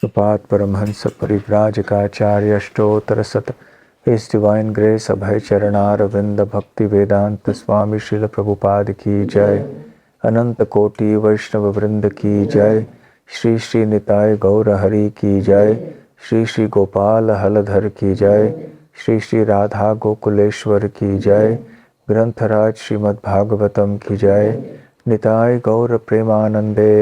सुपात परमहंस परिव्राजकाचार्य अष्टोत्तर शत His Divine Grace अभय चरणार विंद भक्ति वेदांत स्वामी श्रील प्रभुपाद की जय। अनंत कोटि वैष्णव वृंद की जय। श्री श्री निताय गौर हरि की जय। श्री श्री गोपाल हलधर की जय। श्री श्री राधा गोकुलेश्वर की जय। ग्रंथराज श्रीमद् भागवतम की जय। निताय गौर प्रेमानंदे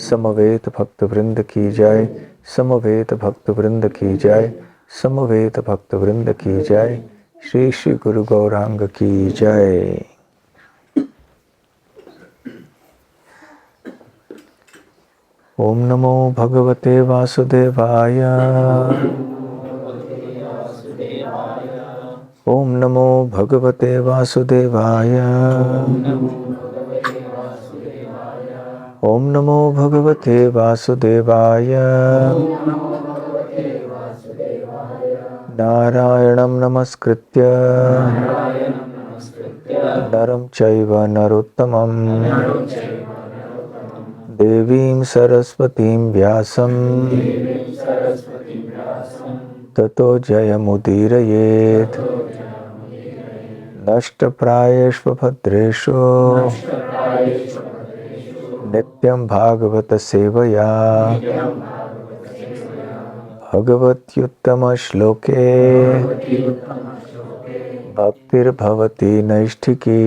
समवेत भक्त वृंद की जय। समवेत भक्त वृंद की जय। समवेत भक्त वृंद की जय। श्री श्री गुरु गौरांग की जय। ओम नमो भगवते वासुदेवाय। ओम नमो भगवते वासुदेवाय। ओम नमो भगवते वासुदेवाय। नारायणं नमस्कृत्य नरं चैव नरोत्तमं देवीं सरस्वतीं व्यासं ततो जयमुदीरयेत्। नष्टप्रायेषु भद्रेषु नित्यं भागवत सेवया भगवत्युत्तम श्लोके भक्तिर्भवति नैष्ठिकी।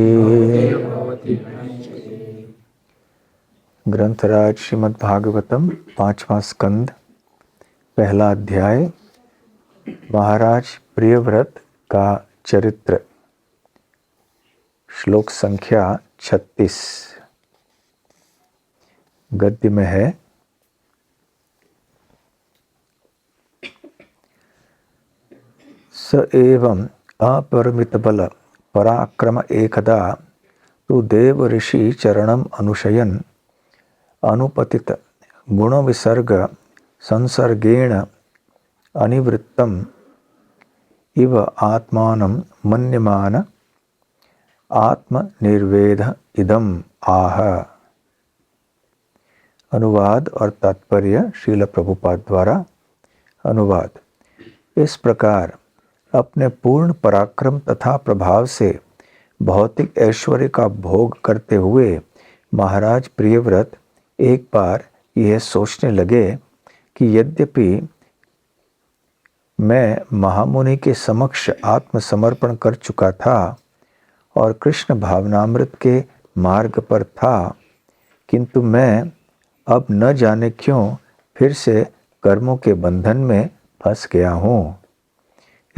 ग्रंथराज श्रीमद् भागवतम 5वां स्कंद, पहला अध्याय, महाराज प्रियव्रत का चरित्र। श्लोक संख्या 36 गद्य में है। स एवं अपरिमित बल पराक्रम एकदा तु देव ऋषि चरणम अनुशयन अनुपतित गुण विसर्ग संसर्गेण अनिवृत्तम इव आत्मानं मन्यमान आत्मनिर्वेद इदम आह। अनुवाद और तात्पर्य श्रील प्रभुपाद द्वारा। अनुवाद। इस प्रकार अपने पूर्ण पराक्रम तथा प्रभाव से भौतिक ऐश्वर्य का भोग करते हुए महाराज प्रियव्रत एक बार यह सोचने लगे कि यद्यपि मैं महामुनि के समक्ष आत्मसमर्पण कर चुका था और कृष्ण भावनामृत के मार्ग पर था, किंतु मैं अब न जाने क्यों फिर से कर्मों के बंधन में फंस गया हूँ।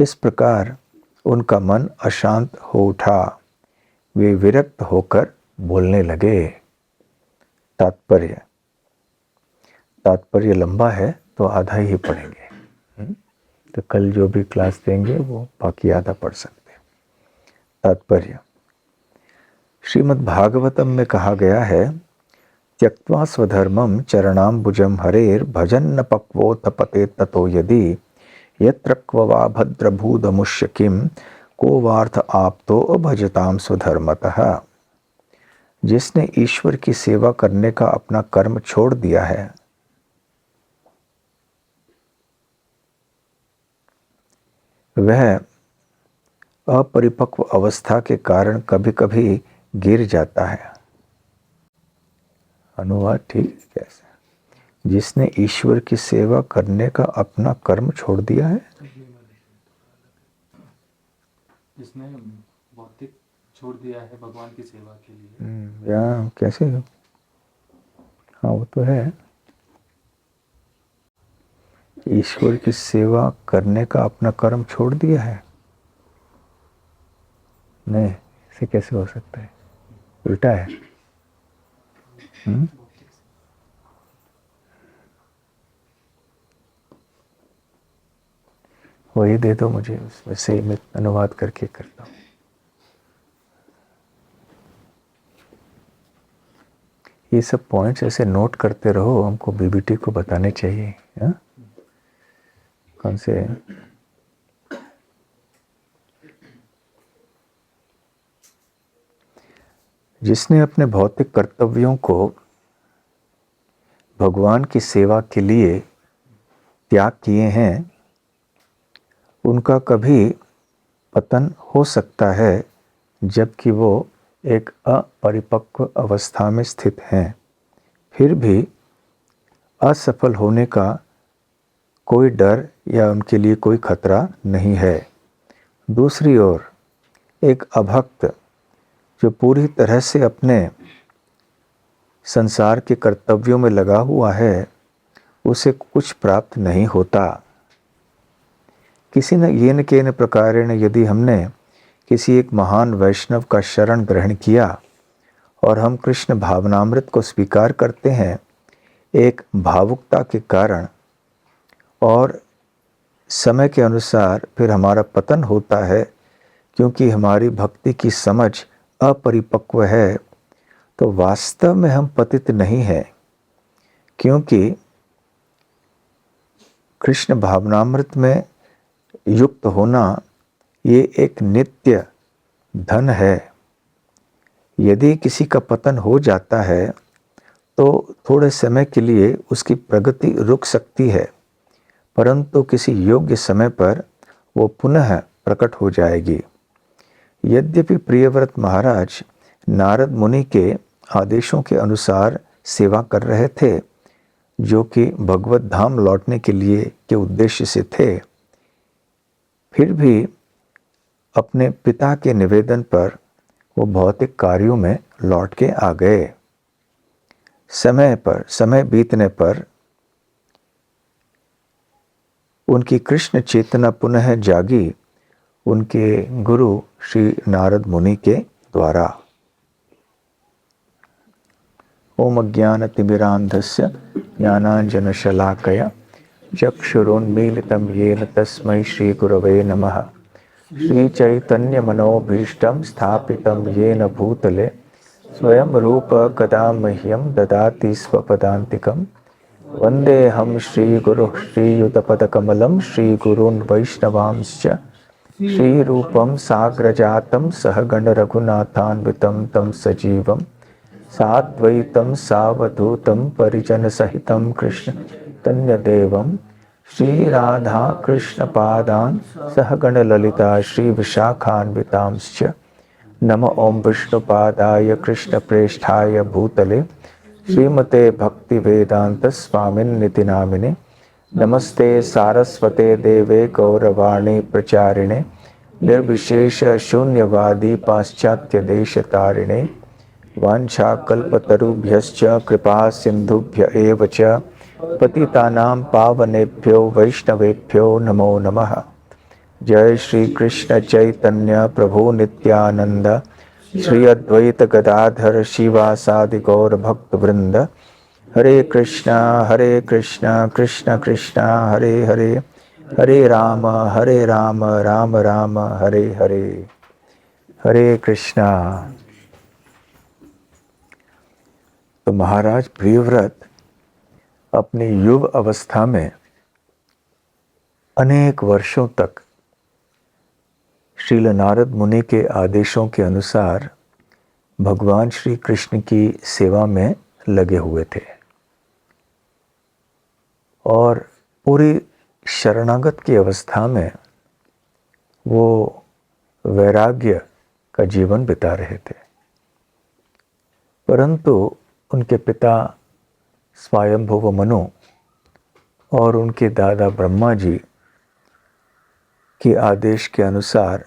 इस प्रकार उनका मन अशांत हो उठा। वे विरक्त होकर बोलने लगे। तात्पर्य। तात्पर्य लंबा है तो आधा ही पढ़ेंगे, तो कल जो भी क्लास देंगे वो बाकी आधा पढ़ सकते हैं। तात्पर्य। श्रीमद् भागवतम में कहा गया है, त्यक्त्वा स्वधर्मं चरणाम्बुजं हरेर भजन्न पक्वोऽथ पते ततो यदि यत्र क्व वा भद्रभूतमुष्य किं को वार्थ आप्तो भजताम स्वधर्मतः। जिसने ईश्वर की सेवा करने का अपना कर्म छोड़ दिया है, वह अपरिपक्व अवस्था के कारण कभी कभी गिर जाता है। अनुवाद ठीक कैसे? जिसने ईश्वर की सेवा करने का अपना कर्म छोड़ दिया है, जिसने भौतिक छोड़ दिया है भगवान की सेवा के लिए। या कैसे? हाँ वो तो है। ईश्वर की सेवा करने का अपना कर्म छोड़ दिया है, नहीं इसे कैसे हो सकता है? उल्टा है। वही दे दो मुझे, उसमें से मैं अनुवाद करके करता हूँ। ये सब पॉइंट्स ऐसे नोट करते रहो, हमको बीबीटी को बताने चाहिए। हा? कौन से? जिसने अपने भौतिक कर्तव्यों को भगवान की सेवा के लिए त्याग किए हैं उनका कभी पतन हो सकता है जबकि वो एक अपरिपक्व अवस्था में स्थित हैं। फिर भी असफल होने का कोई डर या उनके लिए कोई खतरा नहीं है। दूसरी ओर एक अभक्त जो पूरी तरह से अपने संसार के कर्तव्यों में लगा हुआ है, उसे कुछ प्राप्त नहीं होता। किसी न येन केन प्रकारेण यदि हमने किसी एक महान वैष्णव का शरण ग्रहण किया और हम कृष्ण भावनामृत को स्वीकार करते हैं एक भावुकता के कारण, और समय के अनुसार फिर हमारा पतन होता है क्योंकि हमारी भक्ति की समझ अपरिपक्व है, तो वास्तव में हम पतित नहीं हैं, क्योंकि कृष्ण भावनामृत में युक्त होना ये एक नित्य धन है। यदि किसी का पतन हो जाता है तो थोड़े समय के लिए उसकी प्रगति रुक सकती है, परंतु किसी योग्य समय पर वो पुनः प्रकट हो जाएगी। यद्यपि प्रियव्रत महाराज नारद मुनि के आदेशों के अनुसार सेवा कर रहे थे, जो कि भगवत धाम लौटने के लिए के उद्देश्य से थे, फिर भी अपने पिता के निवेदन पर वो भौतिक कार्यों में लौट के आ गए। समय बीतने पर उनकी कृष्ण चेतना पुनः जागी उनके गुरु श्री नारद मुनि के द्वारा। ओम अज्ञानतिमिरान्धस्य ज्ञानाञ्जनशलाकया चक्षुरुन्मीलितं येन तस्मै श्रीगुरवे नमः। श्रीचैतन्यमनोभीष्टं स्थापितं येन भूतले स्वयं रूप कदा मह्यं ददाति स्वपदान्तिकं। वन्देऽहं श्रीगुरुः श्रीयुतपदकमलं श्रीगुरून् वैष्णवांश्च श्रीरूपं साग्रजातं सहगण रघुनाथान्वितं तं सजीवं साद्वैतं सावधूतं परिजनसहितं कृष्ण चैतन्यदेवं श्रीराधा कृष्णपादान् सहगण ललिता श्रीविशाखान्वितांश्च। नमो ओं विष्णुपादाय कृष्णप्रेष्ठाय भूतले श्रीमते भक्तिवेदांत स्वामिन्निति नामिने। नमस्ते सारस्वते देवे गौरवाणी प्रचारिणे निर्विशेष शून्यवादी पाश्चात्य देशतारिणे। वाञ्छाकल्पतरुभ्यश्च कृपा सिन्धुभ्य एव च पतितानां पावनेभ्यो वैष्णवेभ्यो नमो नमः। जय श्री कृष्ण चैतन्य प्रभु नित्यानंद श्री अद्वैत गदाधर शिवासादि गौर भक्त वृंद। हरे कृष्णा कृष्ण कृष्ण हरे हरे, हरे राम राम राम हरे हरे। हरे कृष्णा। तो महाराज प्रियव्रत अपनी युव अवस्था में अनेक वर्षों तक श्रील नारद मुनि के आदेशों के अनुसार भगवान श्री कृष्ण की सेवा में लगे हुए थे और पूरी शरणागत की अवस्था में वो वैराग्य का जीवन बिता रहे थे। परंतु उनके पिता स्वयंभुव मनु और उनके दादा ब्रह्मा जी के आदेश के अनुसार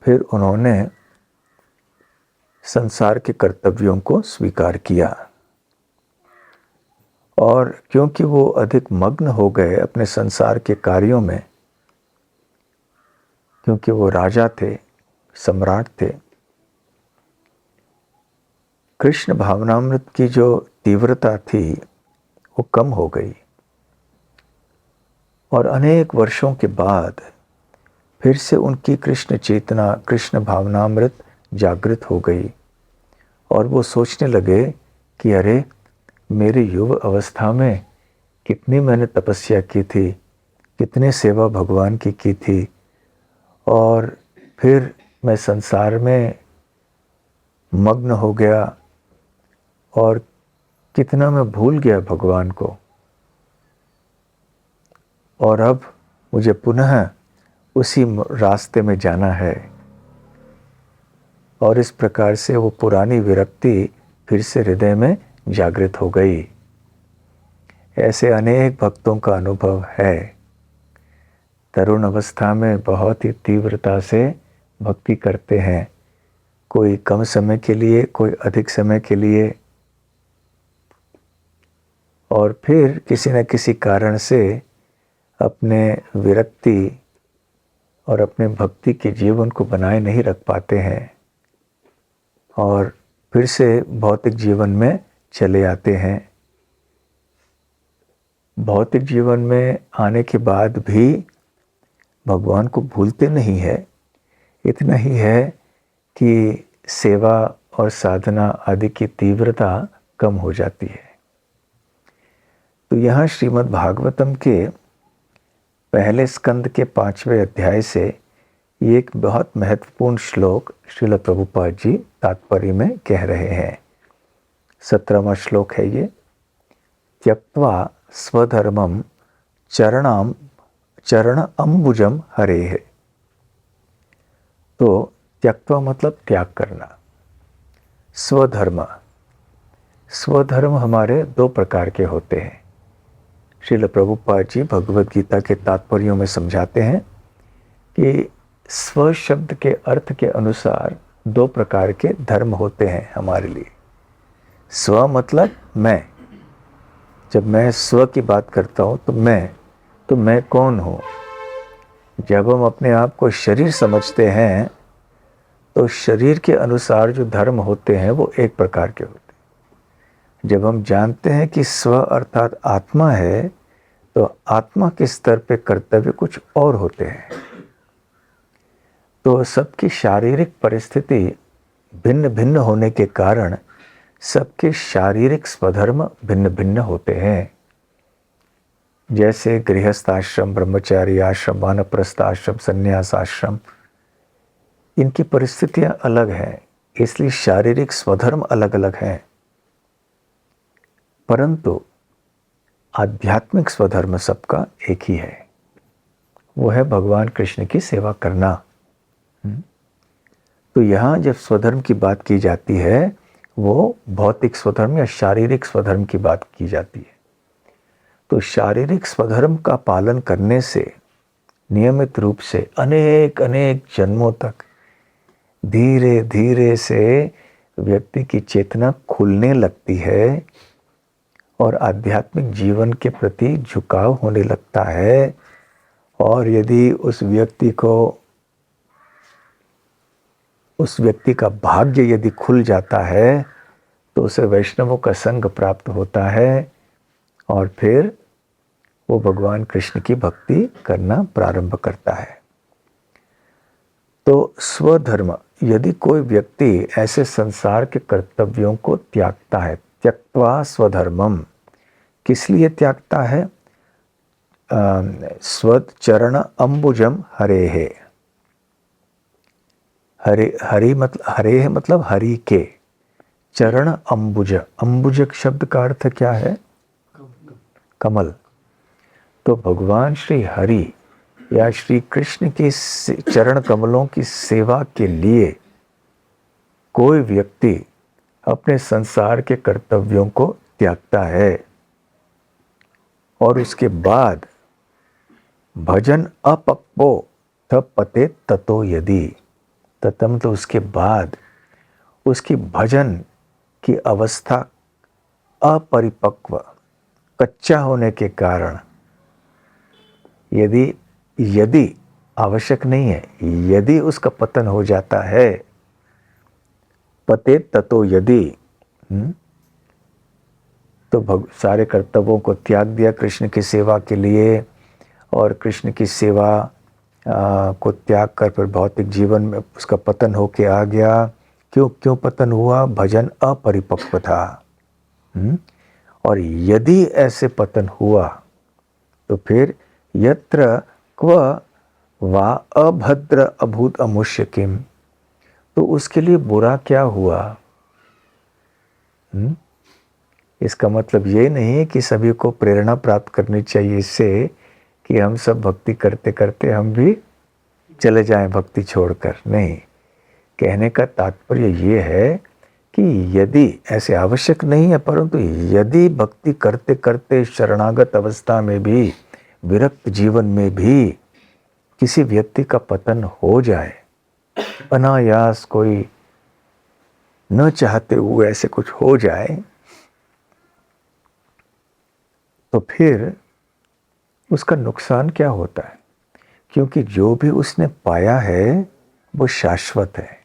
फिर उन्होंने संसार के कर्तव्यों को स्वीकार किया, और क्योंकि वो अधिक मग्न हो गए अपने संसार के कार्यों में, क्योंकि वो राजा थे, सम्राट थे, कृष्ण भावनामृत की जो तीव्रता थी वो कम हो गई। और अनेक वर्षों के बाद फिर से उनकी कृष्ण चेतना, कृष्ण भावनामृत जागृत हो गई और वो सोचने लगे कि अरे, मेरी युव अवस्था में कितनी मैंने तपस्या की थी, कितनी सेवा भगवान की थी, और फिर मैं संसार में मग्न हो गया और कितना मैं भूल गया भगवान को। और अब मुझे पुनः उसी रास्ते में जाना है। और इस प्रकार से वो पुरानी विरक्ति फिर से हृदय में जागृत हो गई। ऐसे अनेक भक्तों का अनुभव है। तरुण अवस्था में बहुत ही तीव्रता से भक्ति करते हैं, कोई कम समय के लिए, कोई अधिक समय के लिए, और फिर किसी न किसी कारण से अपने विरक्ति और अपने भक्ति के जीवन को बनाए नहीं रख पाते हैं और फिर से भौतिक जीवन में चले आते हैं। भौतिक जीवन में आने के बाद भी भगवान को भूलते नहीं है। इतना ही है कि सेवा और साधना आदि की तीव्रता कम हो जाती है। तो यहाँ श्रीमद् भागवतम के पहले स्कंद के 5वें अध्याय से ये एक बहुत महत्वपूर्ण श्लोक श्रील प्रभुपाद जी तात्पर्य में कह रहे हैं। 17वां श्लोक है ये। त्यक्त्वा स्वधर्मम चरण अम्बुजम हरेः। तो त्यक्त्वा मतलब त्याग करना। स्वधर्म हमारे 2 प्रकार के होते हैं। श्रील प्रभुपाद जी भगवद गीता के तात्पर्यों में समझाते हैं कि स्व शब्द के अर्थ के अनुसार 2 प्रकार के धर्म होते हैं हमारे लिए। स्व मतलब मैं। जब मैं स्व की बात करता हूँ तो मैं कौन हूँ। जब हम अपने आप को शरीर समझते हैं तो शरीर के अनुसार जो धर्म होते हैं वो एक प्रकार के होते हैं। जब हम जानते हैं कि स्व अर्थात आत्मा है तो आत्मा के स्तर पे कर्तव्य कुछ और होते हैं। तो सबकी शारीरिक परिस्थिति भिन्न भिन्न होने के कारण सबके शारीरिक स्वधर्म भिन्न भिन्न होते हैं। जैसे गृहस्थ आश्रम, ब्रह्मचारी आश्रम, वानप्रस्थ आश्रम, संन्यास आश्रम, इनकी परिस्थितियां अलग हैं, इसलिए शारीरिक स्वधर्म अलग अलग हैं। परंतु आध्यात्मिक स्वधर्म सबका एक ही है, वो है भगवान कृष्ण की सेवा करना। तो यहाँ जब स्वधर्म की बात की जाती है वो भौतिक स्वधर्म या शारीरिक स्वधर्म की बात की जाती है। तो शारीरिक स्वधर्म का पालन करने से नियमित रूप से अनेक अनेक जन्मों तक धीरे धीरे से व्यक्ति की चेतना खुलने लगती है और आध्यात्मिक जीवन के प्रति झुकाव होने लगता है। और यदि उस व्यक्ति का भाग्य यदि खुल जाता है तो उसे वैष्णवों का संग प्राप्त होता है और फिर वो भगवान कृष्ण की भक्ति करना प्रारंभ करता है। तो स्वधर्म, यदि कोई व्यक्ति ऐसे संसार के कर्तव्यों को त्यागता है, त्यक्त्वा स्वधर्मम, किस लिए त्यागता है? स्वचरण अम्बुजम हरेः। हरि मतलब हरि के चरण अम्बुज। अम्बुज शब्द का अर्थ क्या है? कमल। तो भगवान श्री हरि या श्री कृष्ण के चरण कमलों की सेवा के लिए कोई व्यक्ति अपने संसार के कर्तव्यों को त्यागता है और उसके बाद भजन अपक्वो पते ततो यदि, ततम तो उसके बाद उसकी भजन की अवस्था अपरिपक्व, कच्चा होने के कारण, यदि आवश्यक नहीं है, यदि उसका पतन हो जाता है, पते ततो यदि, तो सारे कर्तव्यों को त्याग दिया कृष्ण की सेवा के लिए और कृष्ण की सेवा को त्याग कर फिर भौतिक जीवन में उसका पतन होके आ गया। क्यों पतन हुआ? भजन अपरिपक्व था। और यदि ऐसे पतन हुआ तो फिर यत्र क्व वा अभद्र अभूत अमुष्य किम, तो उसके लिए बुरा क्या हुआ? इसका मतलब ये नहीं है कि सभी को प्रेरणा प्राप्त करनी चाहिए इससे कि हम सब भक्ति करते करते हम भी चले जाएं भक्ति छोड़कर। नहीं, कहने का तात्पर्य ये है कि यदि ऐसे आवश्यक नहीं है, परंतु यदि भक्ति करते करते शरणागत अवस्था में भी, विरक्त जीवन में भी किसी व्यक्ति का पतन हो जाए, अनायास कोई न चाहते हुए ऐसे कुछ हो जाए, तो फिर उसका नुकसान क्या होता है? क्योंकि जो भी उसने पाया है वो शाश्वत है,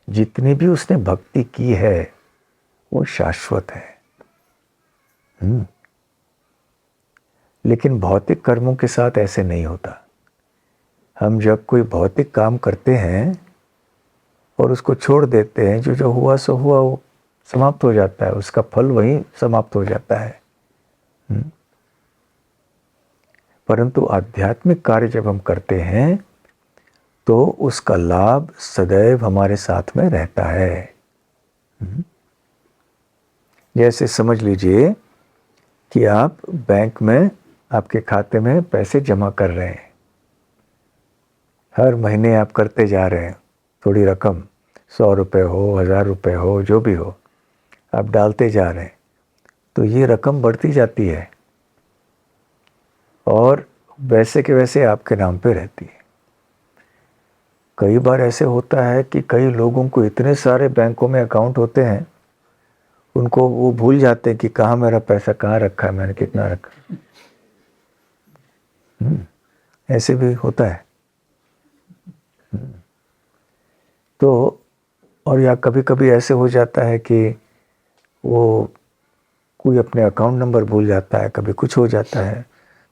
जितनी भी उसने भक्ति की है वो शाश्वत है। लेकिन भौतिक कर्मों के साथ ऐसे नहीं होता। हम जब कोई भौतिक काम करते हैं और उसको छोड़ देते हैं, जो जो हुआ सो हुआ, वो समाप्त हो जाता है, उसका फल वहीं समाप्त हो जाता है। परंतु आध्यात्मिक कार्य जब हम करते हैं तो उसका लाभ सदैव हमारे साथ में रहता है। जैसे समझ लीजिए कि आप बैंक में आपके खाते में पैसे जमा कर रहे हैं, हर महीने आप करते जा रहे हैं, थोड़ी रकम 100 रुपये हो, 1000 रुपये हो, जो भी हो, आप डालते जा रहे हैं, तो ये रकम बढ़ती जाती है और वैसे के वैसे आपके नाम पे रहती है। कई बार ऐसे होता है कि कई लोगों को इतने सारे बैंकों में अकाउंट होते हैं, उनको वो भूल जाते हैं कि कहाँ मेरा पैसा कहाँ रखा है, मैंने कितना रखा। ऐसे भी होता है। तो और या कभी कभी ऐसे हो जाता है कि वो कोई अपने अकाउंट नंबर भूल जाता है, कभी कुछ हो जाता है।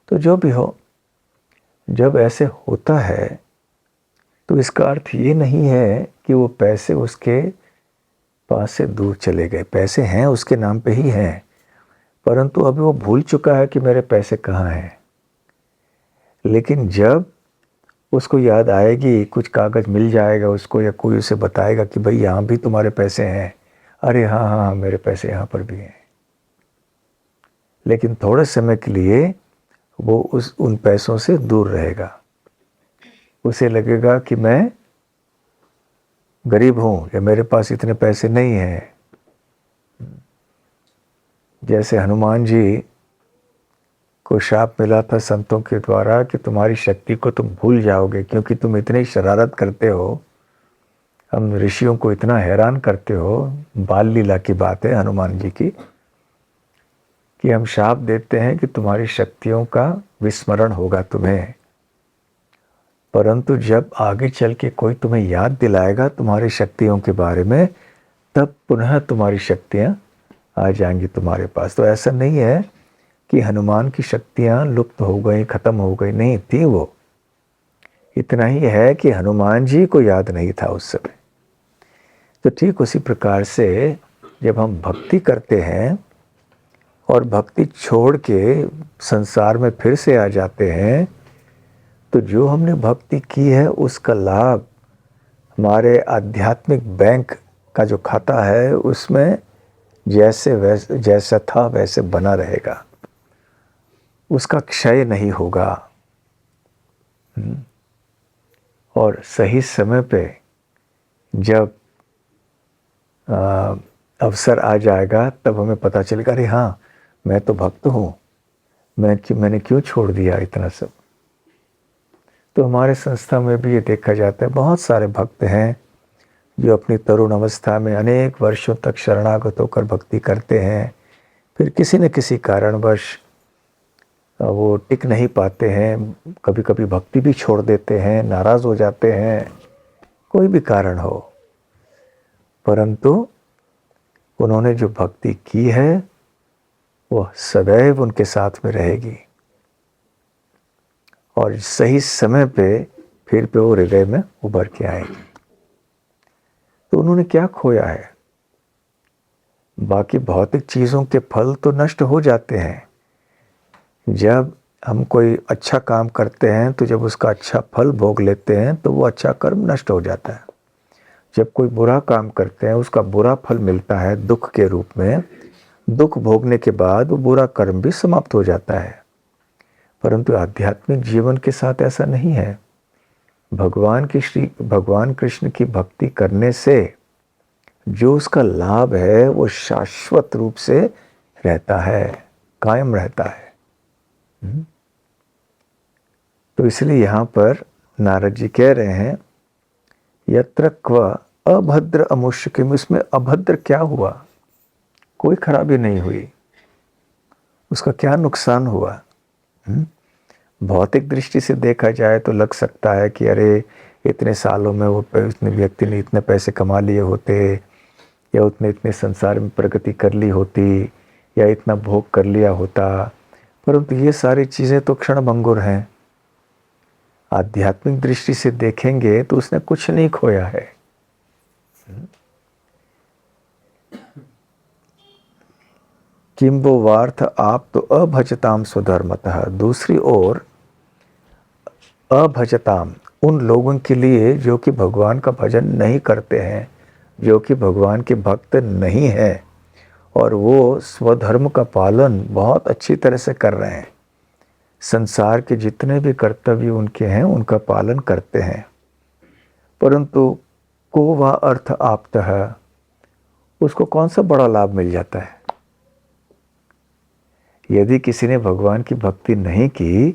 तो जो भी हो, जब ऐसे होता है तो इसका अर्थ ये नहीं है कि वो पैसे उसके पास से दूर चले गए। पैसे हैं, उसके नाम पे ही हैं, परंतु अभी वो भूल चुका है कि मेरे पैसे कहाँ हैं। लेकिन जब उसको याद आएगी, कुछ कागज़ मिल जाएगा उसको, या कोई उसे बताएगा कि भाई यहाँ भी तुम्हारे पैसे हैं, अरे हाँ हाँ मेरे पैसे यहाँ पर भी हैं। लेकिन थोड़े समय के लिए वो उन पैसों से दूर रहेगा। उसे लगेगा कि मैं गरीब हूँ या मेरे पास इतने पैसे नहीं हैं। जैसे हनुमान जी को शाप मिला था संतों के द्वारा कि तुम्हारी शक्ति को तुम भूल जाओगे, क्योंकि तुम इतनी शरारत करते हो, हम ऋषियों को इतना हैरान करते हो। बाल लीला की बात है हनुमान जी की, कि हम शाप देते हैं कि तुम्हारी शक्तियों का विस्मरण होगा तुम्हें, परंतु जब आगे चल के कोई तुम्हें याद दिलाएगा तुम्हारी शक्तियों के बारे में, तब पुनः तुम्हारी शक्तियाँ आ जाएंगी तुम्हारे पास। तो ऐसा नहीं है कि हनुमान की शक्तियाँ लुप्त हो गई, ख़त्म हो गई, नहीं थी वो। इतना ही है कि हनुमान जी को याद नहीं था उस समय। तो ठीक उसी प्रकार से जब हम भक्ति करते हैं और भक्ति छोड़ के संसार में फिर से आ जाते हैं, तो जो हमने भक्ति की है उसका लाभ हमारे आध्यात्मिक बैंक का जो खाता है उसमें जैसा था वैसे बना रहेगा, उसका क्षय नहीं होगा। और सही समय पे जब अवसर आ जाएगा तब हमें पता चलेगा, अरे हाँ मैं तो भक्त हूँ, मैंने क्यों छोड़ दिया इतना सब। तो हमारे संस्था में भी ये देखा जाता है, बहुत सारे भक्त हैं जो अपनी तरुण अवस्था में अनेक वर्षों तक शरणागत होकर भक्ति करते हैं, फिर किसी न किसी कारणवश वो टिक नहीं पाते हैं, कभी कभी भक्ति भी छोड़ देते हैं, नाराज़ हो जाते हैं, कोई भी कारण हो, परंतु उन्होंने जो भक्ति की है वह सदैव उनके साथ में रहेगी और सही समय पे फिर वो हृदय में उभर के आएगी। तो उन्होंने क्या खोया है? बाकी भौतिक चीज़ों के फल तो नष्ट हो जाते हैं। जब हम कोई अच्छा काम करते हैं तो जब उसका अच्छा फल भोग लेते हैं तो वो अच्छा कर्म नष्ट हो जाता है। जब कोई बुरा काम करते हैं उसका बुरा फल मिलता है दुख के रूप में, दुख भोगने के बाद वो बुरा कर्म भी समाप्त हो जाता है। परंतु आध्यात्मिक जीवन के साथ ऐसा नहीं है। भगवान कृष्ण की भक्ति करने से जो उसका लाभ है वो शाश्वत रूप से रहता है, कायम रहता है। तो इसलिए यहाँ पर नारद जी कह रहे हैं यत्र क्व अभद्र अमुष्यकिम, इसमें अभद्र क्या हुआ? कोई खराबी नहीं हुई, उसका क्या नुकसान हुआ? भौतिक दृष्टि से देखा जाए तो लग सकता है कि अरे इतने सालों में वो उसने व्यक्ति ने इतने पैसे कमा लिए होते, या उसने इतने संसार में प्रगति कर ली होती, या इतना भोग कर लिया होता, परंतु ये सारी चीज़ें तो क्षणभंगुर हैं। आध्यात्मिक दृष्टि से देखेंगे तो उसने कुछ नहीं खोया है। किम वो वार्थ आप तो अभजताम स्वधर्मतः। दूसरी ओर अभजताम, उन लोगों के लिए जो कि भगवान का भजन नहीं करते हैं, जो कि भगवान के भक्त नहीं हैं, और वो स्वधर्म का पालन बहुत अच्छी तरह से कर रहे हैं, संसार के जितने भी कर्तव्य उनके हैं उनका पालन करते हैं, परंतु को वह अर्थ आप्तः, उसको कौन सा बड़ा लाभ मिल जाता है? यदि किसी ने भगवान की भक्ति नहीं की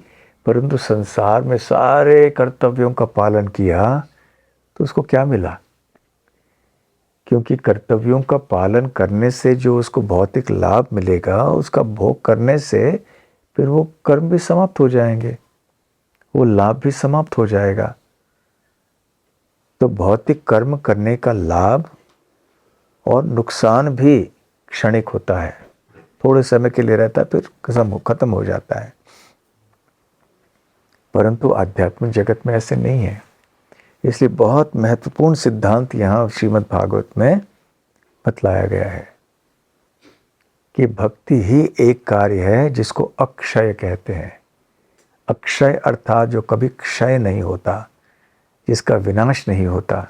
परंतु संसार में सारे कर्तव्यों का पालन किया तो उसको क्या मिला? क्योंकि कर्तव्यों का पालन करने से जो उसको भौतिक लाभ मिलेगा, उसका भोग करने से फिर वो कर्म भी समाप्त हो जाएंगे, वो लाभ भी समाप्त हो जाएगा। तो भौतिक कर्म करने का लाभ और नुकसान भी क्षणिक होता है, थोड़े समय के लिए रहता है, फिर खत्म हो जाता है। परंतु आध्यात्मिक जगत में ऐसे नहीं है। इसलिए बहुत महत्वपूर्ण सिद्धांत यहाँ श्रीमद् भागवत में बतलाया गया है कि भक्ति ही एक कार्य है जिसको अक्षय कहते हैं। अक्षय अर्थात जो कभी क्षय नहीं होता, जिसका विनाश नहीं होता।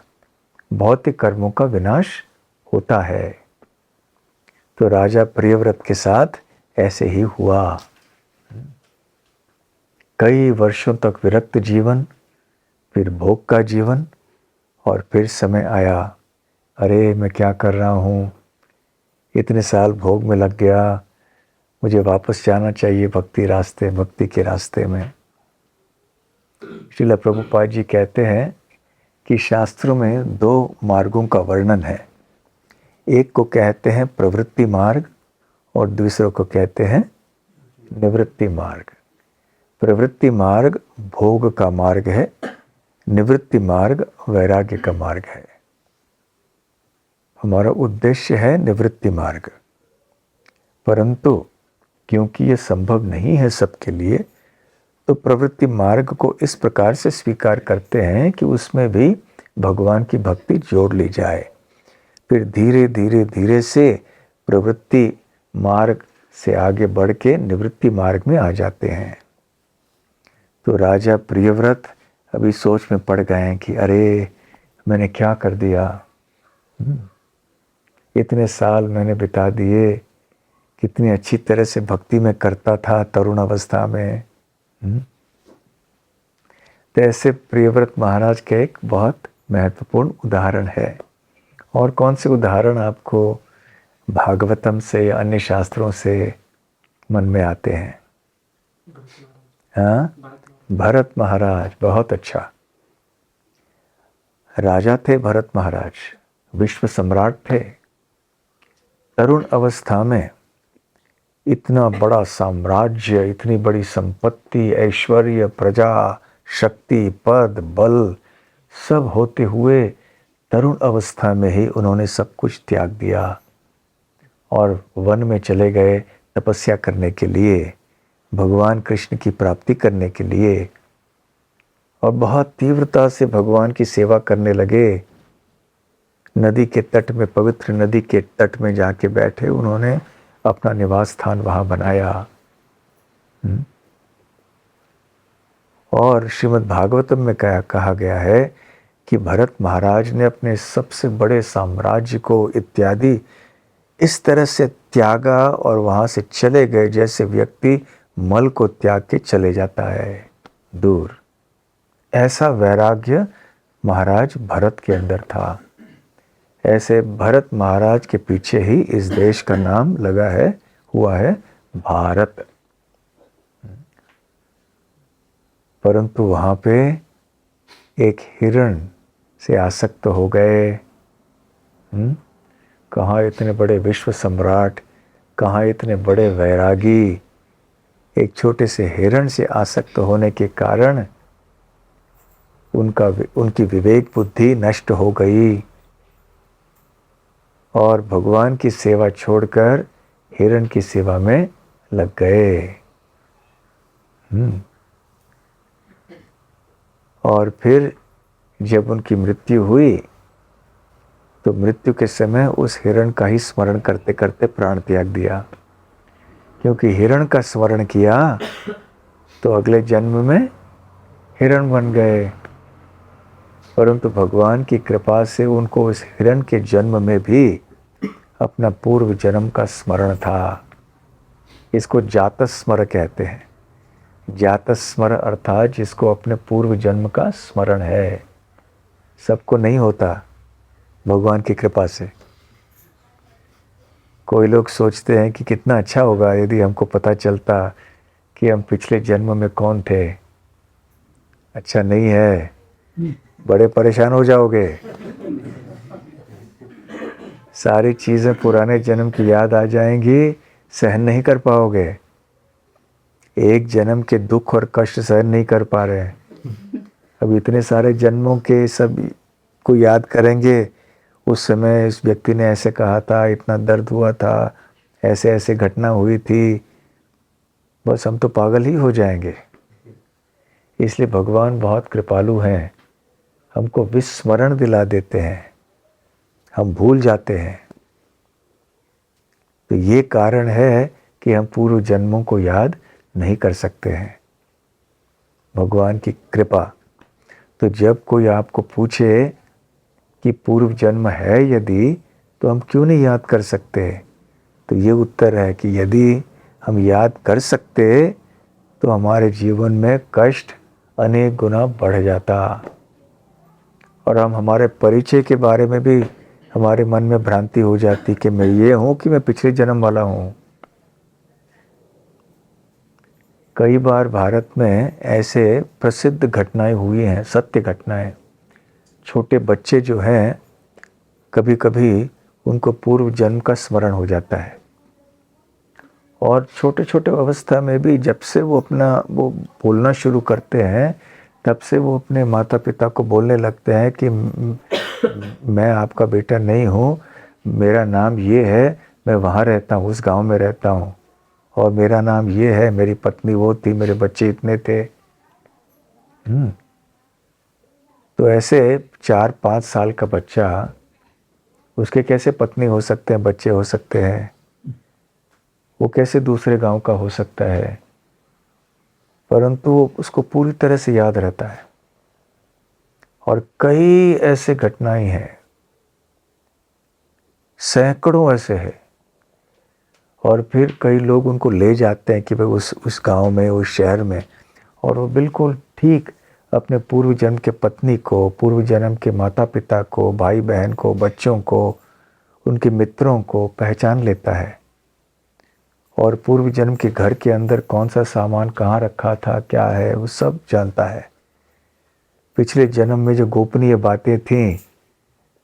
भौतिक कर्मों का विनाश होता है। तो राजा प्रियव्रत के साथ ऐसे ही हुआ। कई वर्षों तक विरक्त जीवन, फिर भोग का जीवन, और फिर समय आया, अरे मैं क्या कर रहा हूँ, इतने साल भोग में लग गया, मुझे वापस जाना चाहिए भक्ति के रास्ते में। श्रील प्रभुपाद जी कहते हैं कि शास्त्रों में दो मार्गों का वर्णन है। एक को कहते हैं प्रवृत्ति मार्ग और दूसरे को कहते हैं निवृत्ति मार्ग। प्रवृत्ति मार्ग भोग का मार्ग है, निवृत्ति मार्ग वैराग्य का मार्ग है। हमारा उद्देश्य है निवृत्ति मार्ग, परंतु क्योंकि ये संभव नहीं है सबके लिए, तो प्रवृत्ति मार्ग को इस प्रकार से स्वीकार करते हैं कि उसमें भी भगवान की भक्ति जोड़ ली जाए। फिर धीरे धीरे धीरे से प्रवृत्ति मार्ग से आगे बढ़ के निवृत्ति मार्ग में आ जाते हैं। तो राजा प्रियव्रत अभी सोच में पड़ गए हैं कि अरे मैंने क्या कर दिया, इतने साल मैंने बिता दिए, कितनी अच्छी तरह से भक्ति में करता था तरुण अवस्था में। तो ऐसे प्रियव्रत महाराज का एक बहुत महत्वपूर्ण उदाहरण है। और कौन से उदाहरण आपको भागवतम से या अन्य शास्त्रों से मन में आते हैं? हाँ, भरत महाराज, बहुत अच्छा राजा थे भरत महाराज, विश्व सम्राट थे। तरुण अवस्था में इतना बड़ा साम्राज्य, इतनी बड़ी संपत्ति, ऐश्वर्य, प्रजा, शक्ति, पद, बल सब होते हुए तरुण अवस्था में ही उन्होंने सब कुछ त्याग दिया और वन में चले गए तपस्या करने के लिए, भगवान कृष्ण की प्राप्ति करने के लिए, और बहुत तीव्रता से भगवान की सेवा करने लगे। नदी के तट में, पवित्र नदी के तट में जाके बैठे, उन्होंने अपना निवास स्थान वहाँ बनाया। और श्रीमद् भागवतम में कहा गया है कि भरत महाराज ने अपने सबसे बड़े साम्राज्य को इत्यादि इस तरह से त्यागा और वहाँ से चले गए जैसे व्यक्ति मल को त्याग के चले जाता है दूर। ऐसा वैराग्य महाराज भरत के अंदर था। ऐसे भरत महाराज के पीछे ही इस देश का नाम लगा है, हुआ है भारत। परंतु वहाँ पे एक हिरण से आसक्त हो गए। कहाँ इतने बड़े विश्व सम्राट, कहाँ इतने बड़े वैरागी, एक छोटे से हिरण से आसक्त होने के कारण उनकी विवेक बुद्धि नष्ट हो गई और भगवान की सेवा छोड़कर हिरण की सेवा में लग गए। और फिर जब उनकी मृत्यु हुई तो मृत्यु के समय उस हिरण का ही स्मरण करते करते प्राण त्याग दिया, क्योंकि हिरण का स्मरण किया तो अगले जन्म में हिरण बन गए। परंतु भगवान की कृपा से उनको उस हिरण के जन्म में भी अपना पूर्व जन्म का स्मरण था। इसको जातस्मर कहते हैं। जातस्मर अर्थात जिसको अपने पूर्व जन्म का स्मरण है। सबको नहीं होता भगवान की कृपा से। कोई लोग सोचते हैं कि कितना अच्छा होगा यदि हमको पता चलता कि हम पिछले जन्म में कौन थे। अच्छा नहीं है, बड़े परेशान हो जाओगे। सारी चीज़ें पुराने जन्म की याद आ जाएंगी, सहन नहीं कर पाओगे। एक जन्म के दुख और कष्ट सहन नहीं कर पा रहे हैं। अब इतने सारे जन्मों के सब को याद करेंगे, उस समय इस व्यक्ति ने ऐसे कहा था, इतना दर्द हुआ था, ऐसे ऐसे घटना हुई थी, बस हम तो पागल ही हो जाएंगे। इसलिए भगवान बहुत कृपालु हैं, हमको विस्मरण दिला देते हैं, हम भूल जाते हैं। तो ये कारण है कि हम पूर्व जन्मों को याद नहीं कर सकते हैं। भगवान की कृपा। तो जब कोई आपको पूछे कि पूर्व जन्म है यदि, तो हम क्यों नहीं याद कर सकते, तो ये उत्तर है कि यदि हम याद कर सकते तो हमारे जीवन में कष्ट अनेक गुना बढ़ जाता और हम हमारे परिचय के बारे में भी हमारे मन में भ्रांति हो जाती कि मैं ये हूँ कि मैं पिछले जन्म वाला हूँ। कई बार भारत में ऐसे प्रसिद्ध घटनाएं हुई हैं, सत्य घटनाएं। छोटे बच्चे जो हैं, कभी कभी उनको पूर्व जन्म का स्मरण हो जाता है और छोटे छोटे अवस्था में भी जब से वो बोलना शुरू करते हैं, तब से वो अपने माता पिता को बोलने लगते हैं कि मैं आपका बेटा नहीं हूँ, मेरा नाम ये है, मैं वहाँ रहता हूँ, उस गांव में रहता हूँ, और मेरा नाम ये है, मेरी पत्नी वो थी, मेरे बच्चे इतने थे। तो ऐसे 4-5 साल का बच्चा, उसके कैसे पत्नी हो सकते हैं, बच्चे हो सकते हैं, वो कैसे दूसरे गांव का हो सकता है, परंतु उसको पूरी तरह से याद रहता है। और कई ऐसे घटनाएं हैं, सैकड़ों ऐसे हैं। और फिर कई लोग उनको ले जाते हैं कि भाई उस गांव में, उस शहर में, और वो बिल्कुल ठीक अपने पूर्व जन्म के पत्नी को, पूर्व जन्म के माता पिता को, भाई बहन को, बच्चों को, उनके मित्रों को पहचान लेता है और पूर्व जन्म के घर के अंदर कौन सा सामान कहाँ रखा था, क्या है, वो सब जानता है। पिछले जन्म में जो गोपनीय बातें थीं,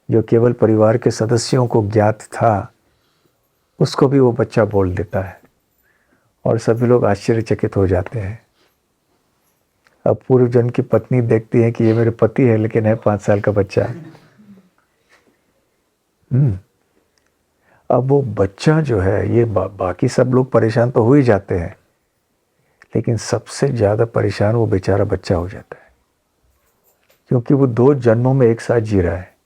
जो केवल परिवार के सदस्यों को ज्ञात था, उसको भी वो बच्चा बोल देता है और सभी लोग आश्चर्यचकित हो जाते हैं। अब पूर्व जन्म की पत्नी देखती है कि ये मेरे पति है, लेकिन है 5 साल का बच्चा। अब वो बच्चा जो है, ये बाकी सब लोग परेशान तो हो ही जाते हैं, लेकिन सबसे ज़्यादा परेशान वो बेचारा बच्चा हो जाता है, क्योंकि वो 2 जन्मों में एक साथ जी रहा है।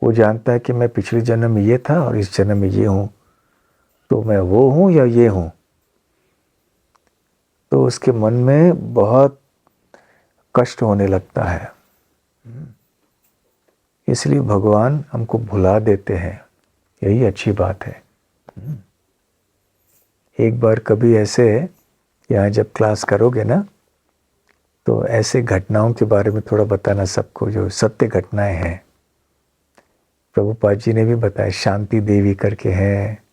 वो जानता है कि मैं पिछले जन्म में ये था और इस जन्म में ये हूँ, तो मैं वो हूँ या ये हूँ। तो उसके मन में बहुत कष्ट होने लगता है। इसलिए भगवान हमको भुला देते हैं, यही अच्छी बात है। एक बार कभी ऐसे यहाँ जब क्लास करोगे ना, तो ऐसे घटनाओं के बारे में थोड़ा बताना सबको, जो सत्य घटनाएं हैं। प्रभुपाद जी ने भी बताया, शांति देवी करके हैं,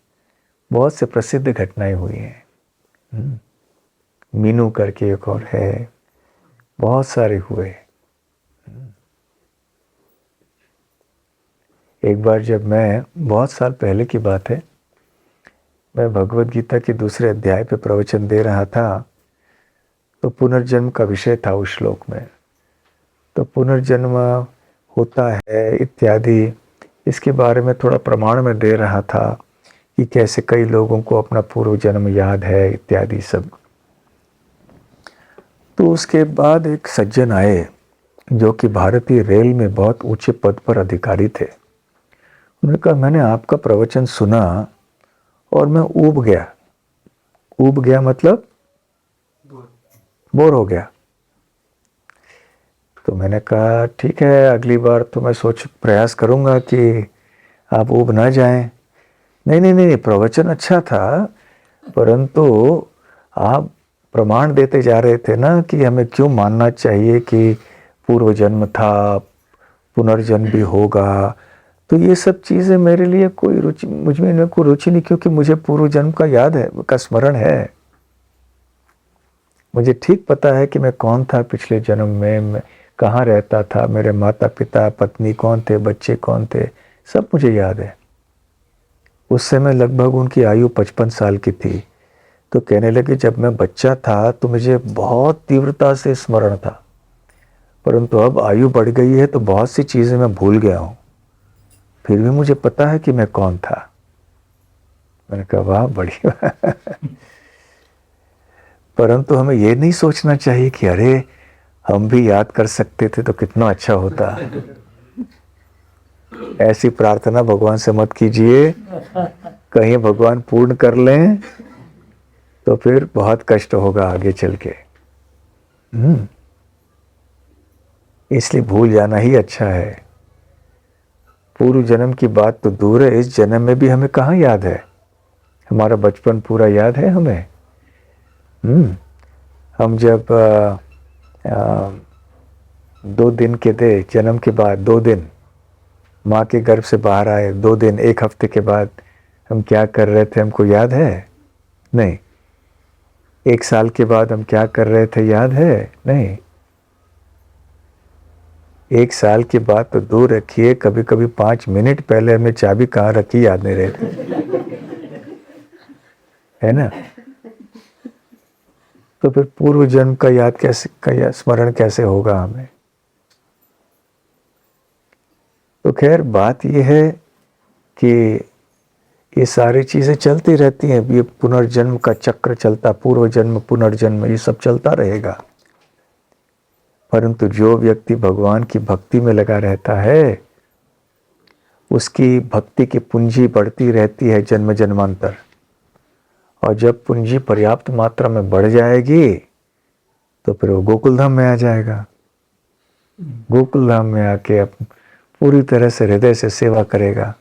बहुत से प्रसिद्ध घटनाएं हुई हैं। मीनू करके एक और है, बहुत सारे हुए। एक बार जब मैं, बहुत साल पहले की बात है, मैं भगवत गीता के दूसरे अध्याय पे प्रवचन दे रहा था, तो पुनर्जन्म का विषय था उस श्लोक में। तो पुनर्जन्म होता है इत्यादि, इसके बारे में थोड़ा प्रमाण में दे रहा था कि कैसे कई लोगों को अपना पूर्व जन्म याद है इत्यादि सब। तो उसके बाद एक सज्जन आए जो कि भारतीय रेल में बहुत ऊंचे पद पर अधिकारी थे। उन्होंने कहा, मैंने आपका प्रवचन सुना और मैं ऊब गया। ऊब गया मतलब बोर हो गया। तो मैंने कहा ठीक है, अगली बार तो मैं प्रयास करूंगा कि आप ऊब ना जाएं। नहीं नहीं नहीं, प्रवचन अच्छा था, परंतु आप प्रमाण देते जा रहे थे ना कि हमें क्यों मानना चाहिए कि पूर्व जन्म था, पुनर्जन्म भी होगा। तो ये सब चीज़ें मेरे लिए कोई रुचि, मुझमें कोई रुचि नहीं, क्योंकि मुझे पूर्व जन्म का याद है, का स्मरण है। मुझे ठीक पता है कि मैं कौन था पिछले जन्म में, मैं कहाँ रहता था, मेरे माता पिता पत्नी कौन थे, बच्चे कौन थे, सब मुझे याद है। उस समय लगभग उनकी आयु 55 साल की थी। तो कहने लगे, जब मैं बच्चा था तो मुझे बहुत तीव्रता से स्मरण था, परंतु अब आयु बढ़ गई है तो बहुत सी चीज़ें मैं भूल गया हूँ, फिर भी मुझे पता है कि मैं कौन था। मैंने कहा वाह, बढ़िया। परंतु हमें ये नहीं सोचना चाहिए कि अरे हम भी याद कर सकते थे तो कितना अच्छा होता। ऐसी प्रार्थना भगवान से मत कीजिए, कहीं भगवान पूर्ण कर लें तो फिर बहुत कष्ट होगा आगे चल के। इसलिए भूल जाना ही अच्छा है। पूर्व जन्म की बात तो दूर है, इस जन्म में भी हमें कहाँ याद है, हमारा बचपन पूरा याद है हमें। हम जब 2 दिन के थे, जन्म के बाद 2 दिन माँ के गर्भ से बाहर आए, 2 दिन 1 हफ्ते के बाद हम क्या कर रहे थे हमको याद है? नहीं। 1 साल के बाद हम क्या कर रहे थे याद है? नहीं। 1 साल की बात तो दूर रखिए, कभी कभी 5 मिनट पहले हमने चाबी कहाँ रखी याद नहीं रहती, है ना? तो फिर पूर्व जन्म का याद कैसे, का स्मरण कैसे होगा हमें? तो खैर बात यह है कि ये सारी चीज़ें चलती रहती हैं। ये पुनर्जन्म का चक्र चलता, पूर्व जन्म पुनर्जन्म, ये सब चलता रहेगा। परंतु जो व्यक्ति भगवान की भक्ति में लगा रहता है, उसकी भक्ति की पूंजी बढ़ती रहती है जन्म जन्मांतर। और जब पूंजी पर्याप्त मात्रा में बढ़ जाएगी तो फिर वो गोकुल धाम में आ जाएगा। गोकुल धाम में आके पूरी तरह से हृदय से सेवा करेगा,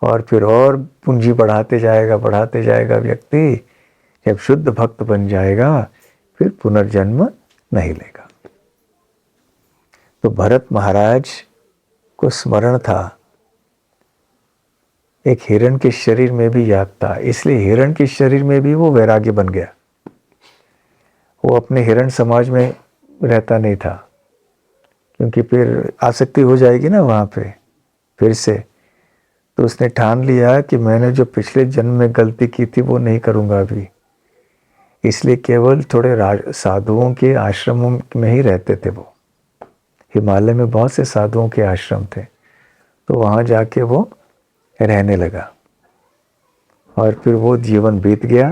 और फिर और पूंजी बढ़ाते जाएगा व्यक्ति। जब शुद्ध भक्त बन जाएगा फिर पुनर्जन्म नहीं लेगा। तो भरत महाराज को स्मरण था, एक हिरण के शरीर में भी याद था, इसलिए हिरण के शरीर में भी वो वैराग्य बन गया। वो अपने हिरण समाज में रहता नहीं था, क्योंकि फिर आसक्ति हो जाएगी ना वहाँ पे फिर से। तो उसने ठान लिया कि मैंने जो पिछले जन्म में गलती की थी वो नहीं करूँगा अभी। इसलिए केवल थोड़े साधुओं के आश्रमों में ही रहते थे वो। हिमालय में बहुत से साधुओं के आश्रम थे, तो वहाँ जाके वो रहने लगा, और फिर वो जीवन बीत गया।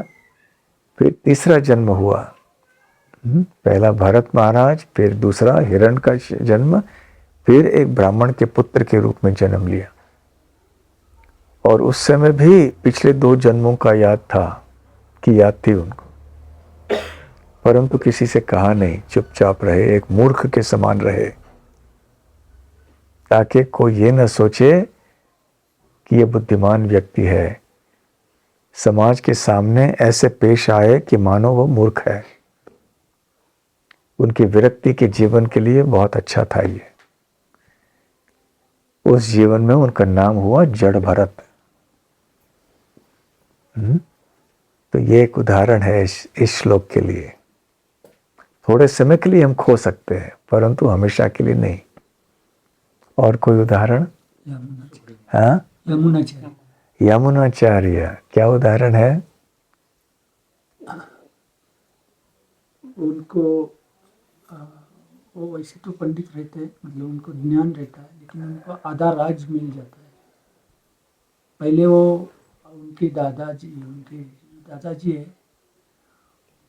फिर तीसरा जन्म हुआ, पहला भरत महाराज, फिर दूसरा हिरण का जन्म, फिर एक ब्राह्मण के पुत्र के रूप में जन्म लिया। और उस समय भी पिछले 2 जन्मों का याद था, कि याद थी उनको, परंतु किसी से कहा नहीं, चुपचाप रहे, एक मूर्ख के समान रहे, ताकि कोई ये न सोचे कि ये बुद्धिमान व्यक्ति है। समाज के सामने ऐसे पेश आए कि मानो वो मूर्ख है। उनकी विरक्ति के जीवन के लिए बहुत अच्छा था ये। उस जीवन में उनका नाम हुआ जड़ भरत। तो ये एक उदाहरण है इस श्लोक के लिए। थोड़े समय के लिए हम खो सकते हैं, परंतु हमेशा के लिए नहीं। और कोई उदाहरण? हाँ, यमुनाचार्य क्या उदाहरण है? उनको वो वैसे तो पंडित रहते हैं, मतलब उनको ज्ञान रहता है, लेकिन उनको आधा राज मिल जाता है। पहले वो उनके दादाजी है,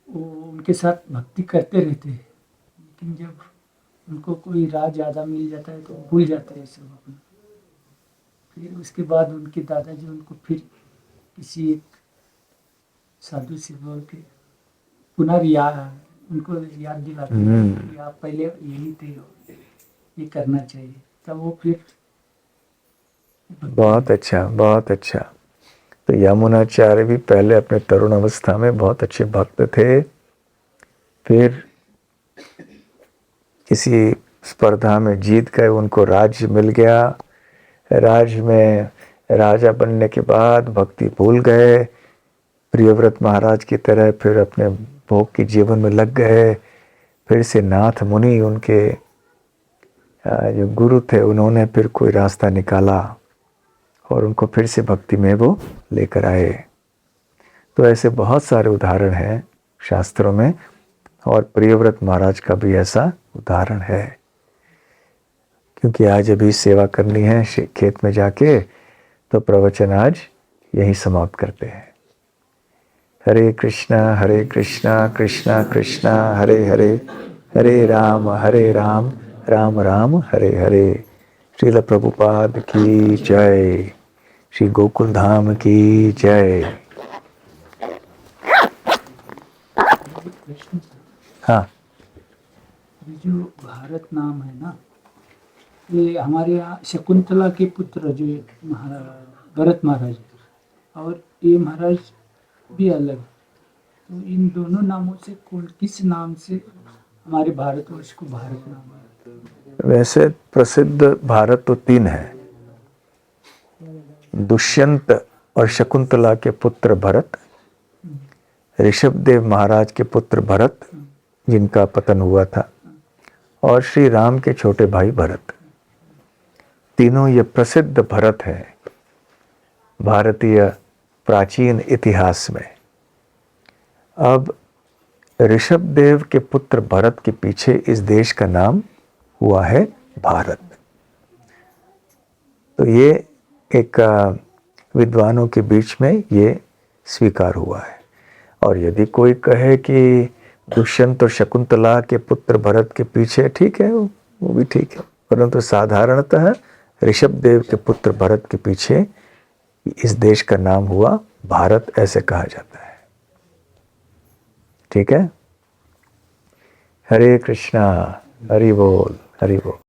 वो उनके साथ भक्ति करते रहते हैं, लेकिन जब उनको कोई राज ज़्यादा मिल जाता है तो भूल जाते हैं सब अपना। फिर उसके बाद उनके दादाजी उनको फिर किसी एक साधु से बोल के उनको याद दिलाते हैं कि आप पहले यही थे, ये करना चाहिए। तब वो फिर बहुत अच्छा, बहुत अच्छा। तो यमुनाचार्य भी पहले अपने तरुण अवस्था में बहुत अच्छे भक्त थे। फिर किसी स्पर्धा में जीत गए, उनको राज्य मिल गया। राज्य में राजा बनने के बाद भक्ति भूल गए। प्रियव्रत महाराज की तरह फिर अपने भोग के जीवन में लग गए। फिर से नाथ मुनि उनके जो गुरु थे, उन्होंने फिर कोई रास्ता निकाला और उनको फिर से भक्ति में वो लेकर आए। तो ऐसे बहुत सारे उदाहरण हैं शास्त्रों में, और प्रियव्रत महाराज का भी ऐसा उदाहरण है। क्योंकि आज अभी सेवा करनी है खेत में जाके, तो प्रवचन आज यही समाप्त करते हैं। हरे कृष्णा कृष्णा कृष्णा हरे हरे, हरे राम राम राम हरे हरे। श्रील प्रभुपाद की जय। श्री गोकुल धाम की जय। हाँ, ये जो भारत नाम है ना, ये हमारे यहाँ शकुंतला के पुत्र जो भरत महाराज, और ये महाराज भी अलग। तो इन दोनों नामों से किस नाम से हमारे भारतवर्ष को भारत नाम है? वैसे प्रसिद्ध भारत तो 3 है। दुष्यंत और शकुंतला के पुत्र भरत, ऋषभदेव महाराज के पुत्र भरत जिनका पतन हुआ था, और श्री राम के छोटे भाई भरत। तीनों ये प्रसिद्ध भरत है भारतीय प्राचीन इतिहास में। अब ऋषभदेव के पुत्र भरत के पीछे इस देश का नाम हुआ है भारत। तो ये एक विद्वानों के बीच में ये स्वीकार हुआ है। और यदि कोई कहे कि दुष्यंत और शकुंतला के पुत्र भरत के पीछे, ठीक है, वो भी ठीक है, परंतु साधारणतः ऋषभदेव के पुत्र भरत के पीछे इस देश का नाम हुआ भारत, ऐसे कहा जाता है। ठीक है। हरे कृष्णा, हरि बोल, हरि बोल।